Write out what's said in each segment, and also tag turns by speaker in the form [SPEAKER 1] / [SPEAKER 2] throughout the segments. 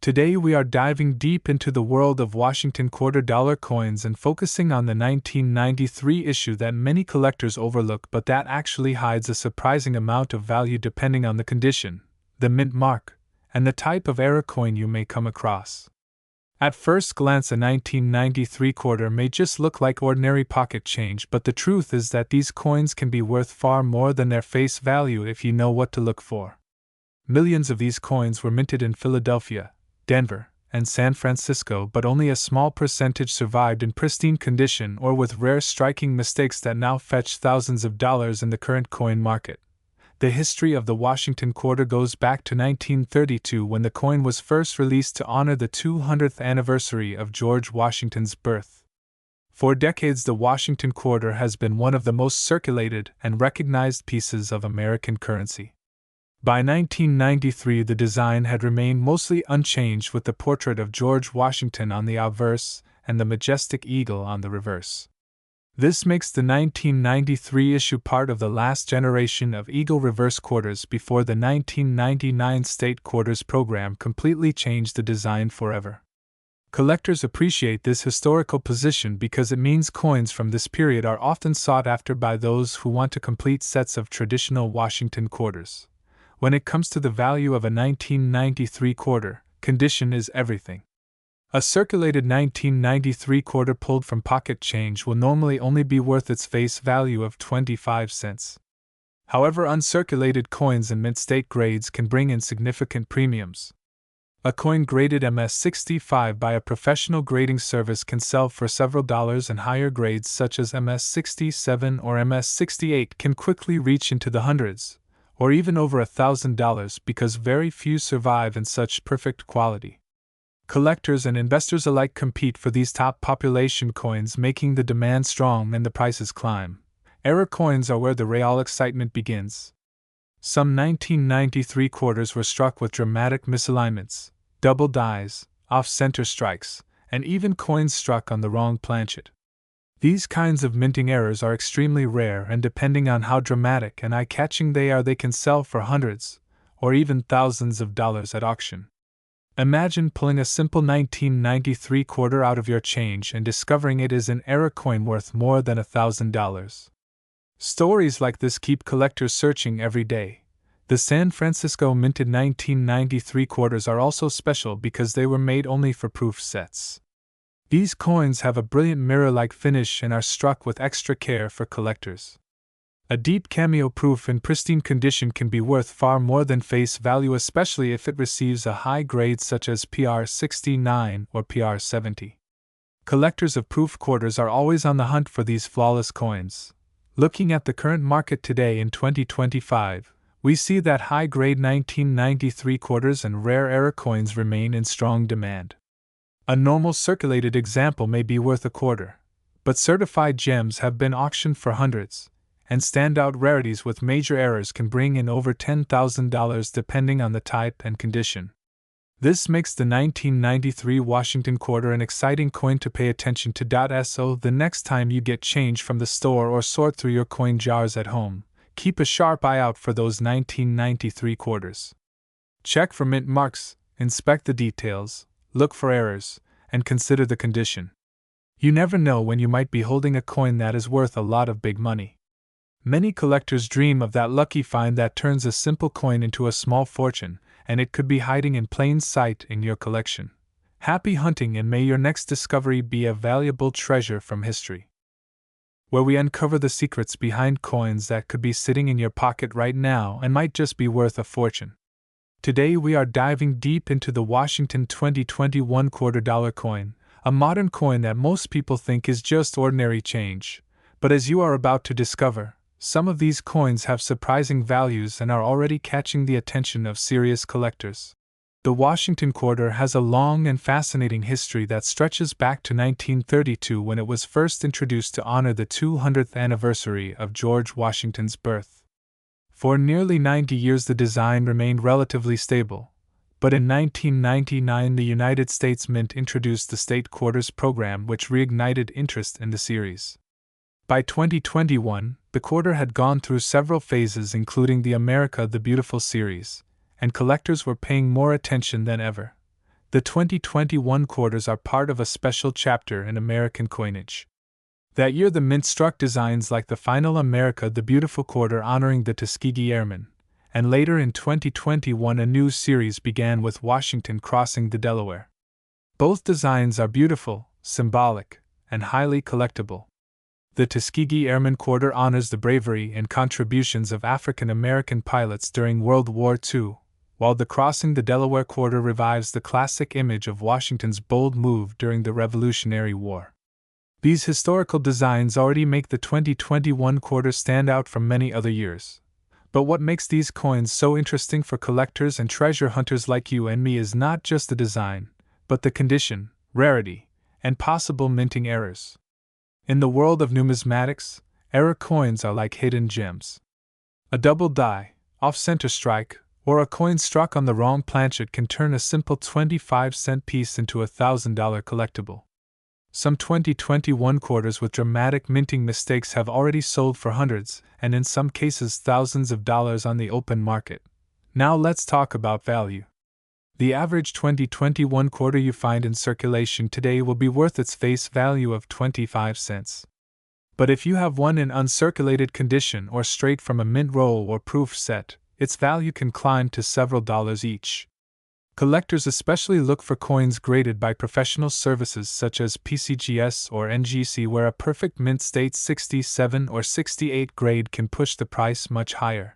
[SPEAKER 1] Today we are diving deep into the world of Washington quarter dollar coins and focusing on the 1993 issue that many collectors overlook but that actually hides a surprising amount of value depending on the condition, the mint mark, and the type of era coin you may come across. At first glance, a 1993 quarter may just look like ordinary pocket change, but the truth is that these coins can be worth far more than their face value if you know what to look for. Millions of these coins were minted in Philadelphia, Denver, and San Francisco, but only a small percentage survived in pristine condition or with rare striking mistakes that now fetch thousands of dollars in the current coin market. The history of the Washington quarter goes back to 1932 when the coin was first released to honor the 200th anniversary of George Washington's birth. For decades, the Washington quarter has been one of the most circulated and recognized pieces of American currency. By 1993, the design had remained mostly unchanged, with the portrait of George Washington on the obverse and the majestic eagle on the reverse. This makes the 1993 issue part of the last generation of eagle reverse quarters before the 1999 state quarters program completely changed the design forever. Collectors appreciate this historical position because it means coins from this period are often sought after by those who want to complete sets of traditional Washington quarters. When it comes to the value of a 1993 quarter, condition is everything. A circulated 1993 quarter pulled from pocket change will normally only be worth its face value of 25 cents. However, uncirculated coins in mint state grades can bring in significant premiums. A coin graded MS-65 by a professional grading service can sell for several dollars, and higher grades such as MS-67 or MS-68 can quickly reach into the hundreds, or even over $1,000 because very few survive in such perfect quality. Collectors and investors alike compete for these top population coins, making the demand strong and the prices climb. Era coins are where the real excitement begins. Some 1993 quarters were struck with dramatic misalignments, double dies, off-center strikes, and even coins struck on the wrong planchet. These kinds of minting errors are extremely rare, and depending on how dramatic and eye-catching they can sell for hundreds, or even thousands of dollars at auction. Imagine pulling a simple 1993 quarter out of your change and discovering it is an era coin worth more than $1,000. Stories like this keep collectors searching every day. The San Francisco minted 1993 quarters are also special because they were made only for proof sets. These coins have a brilliant mirror-like finish and are struck with extra care for collectors. A deep cameo proof in pristine condition can be worth far more than face value, especially if it receives a high grade such as PR69 or PR70. Collectors of proof quarters are always on the hunt for these flawless coins. Looking at the current market today in 2025, we see that high-grade 1993 quarters and rare era coins remain in strong demand. A normal circulated example may be worth a quarter, but certified gems have been auctioned for hundreds, and standout rarities with major errors can bring in over $10,000 depending on the type and condition. This makes the 1993 Washington quarter an exciting coin to pay attention to. So the next time you get change from the store or sort through your coin jars at home, keep a sharp eye out for those 1993 quarters. Check for mint marks, inspect the details, look for errors, and consider the condition. You never know when you might be holding a coin that is worth a lot of big money. Many collectors dream of that lucky find that turns a simple coin into a small fortune, and it could be hiding in plain sight in your collection. Happy hunting, and may your next discovery be a valuable treasure from history, where we uncover the secrets behind coins that could be sitting in your pocket right now and might just be worth a fortune. Today we are diving deep into the Washington 2021 quarter dollar coin, a modern coin that most people think is just ordinary change. But as you are about to discover, some of these coins have surprising values and are already catching the attention of serious collectors. The Washington quarter has a long and fascinating history that stretches back to 1932 when it was first introduced to honor the 200th anniversary of George Washington's birth. For nearly 90 years the design remained relatively stable, but in 1999 the United States Mint introduced the State Quarters program, which reignited interest in the series. By 2021, the quarter had gone through several phases, including the America the Beautiful series, and collectors were paying more attention than ever. The 2021 quarters are part of a special chapter in American coinage. That year, the mint struck designs like the Final America the Beautiful quarter honoring the Tuskegee Airmen, and later in 2021 a new series began with Washington crossing the Delaware. Both designs are beautiful, symbolic, and highly collectible. The Tuskegee Airmen quarter honors the bravery and contributions of African American pilots during World War II, while the Crossing the Delaware quarter revives the classic image of Washington's bold move during the Revolutionary War. These historical designs already make the 2021 quarter stand out from many other years. But what makes these coins so interesting for collectors and treasure hunters like you and me is not just the design, but the condition, rarity, and possible minting errors. In the world of numismatics, error coins are like hidden gems. A double die, off-center strike, or a coin struck on the wrong planchet can turn a simple 25-cent piece into a $1,000 collectible. Some 2021 quarters with dramatic minting mistakes have already sold for hundreds, and in some cases thousands of dollars on the open market. Now let's talk about value. The average 2021 quarter you find in circulation today will be worth its face value of 25 cents. But if you have one in uncirculated condition or straight from a mint roll or proof set, its value can climb to several dollars each. Collectors especially look for coins graded by professional services such as PCGS or NGC, where a perfect mint state 67 or 68 grade can push the price much higher.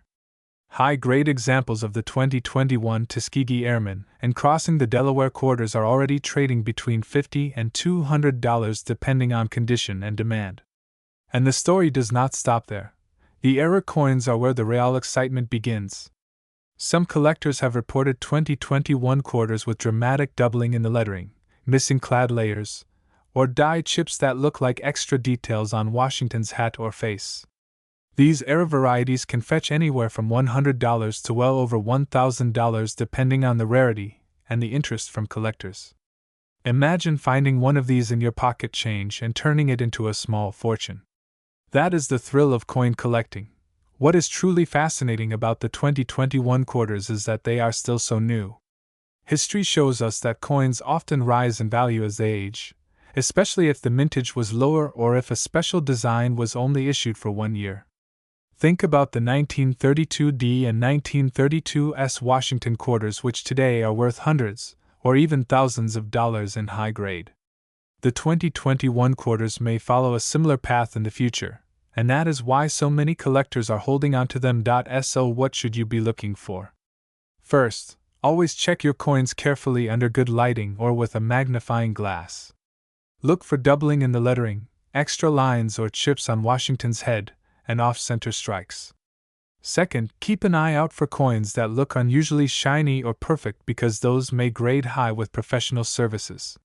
[SPEAKER 1] High-grade examples of the 2021 Tuskegee Airmen and Crossing the Delaware quarters are already trading between $50 and $200 depending on condition and demand. And the story does not stop there. The error coins are where the real excitement begins. Some collectors have reported 2021 quarters with dramatic doubling in the lettering, missing clad layers, or die chips that look like extra details on Washington's hat or face. These error varieties can fetch anywhere from $100 to well over $1,000 depending on the rarity and the interest from collectors. Imagine finding one of these in your pocket change and turning it into a small fortune. That is the thrill of coin collecting. What is truly fascinating about the 2021 quarters is that they are still so new. History shows us that coins often rise in value as they age, especially if the mintage was lower or if a special design was only issued for 1 year. Think about the 1932D and 1932S Washington quarters, which today are worth hundreds, or even thousands of dollars in high grade. The 2021 quarters may follow a similar path in the future, and that is why so many collectors are holding on to them. So what should you be looking for? First, always check your coins carefully under good lighting or with a magnifying glass. Look for doubling in the lettering, extra lines or chips on Washington's head, and off-center strikes. Second, keep an eye out for coins that look unusually shiny or perfect, because those may grade high with professional services.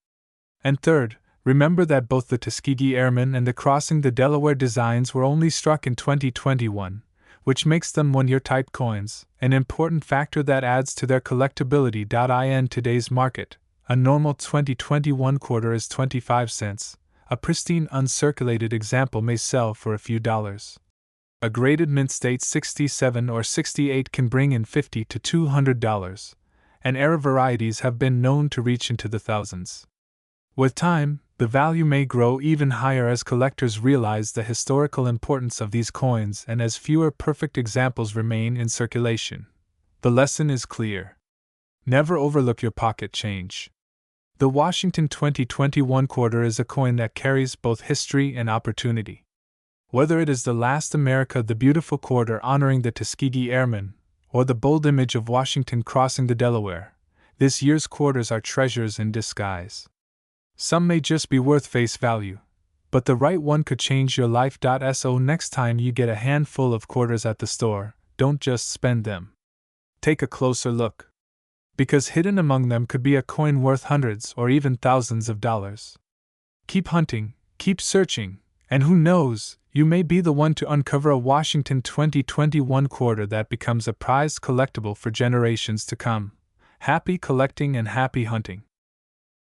[SPEAKER 1] And third, remember that both the Tuskegee Airmen and the Crossing the Delaware designs were only struck in 2021, which makes them one-year type coins, an important factor that adds to their collectability. In today's market, a normal 2021 quarter is 25 cents. A pristine uncirculated example may sell for a few dollars. A graded mint state 67 or 68 can bring in $50 to $200, and error varieties have been known to reach into the thousands. With time, the value may grow even higher as collectors realize the historical importance of these coins and as fewer perfect examples remain in circulation. The lesson is clear. Never overlook your pocket change. The Washington 2021 quarter is a coin that carries both history and opportunity. Whether it is the last America the Beautiful quarter honoring the Tuskegee Airmen, or the bold image of Washington crossing the Delaware, this year's quarters are treasures in disguise. Some may just be worth face value, but the right one could change your life. So next time you get a handful of quarters at the store, don't just spend them. Take a closer look. Because hidden among them could be a coin worth hundreds or even thousands of dollars. Keep hunting, keep searching, and who knows, you may be the one to uncover a Washington 2021 quarter that becomes a prized collectible for generations to come. Happy collecting and happy hunting.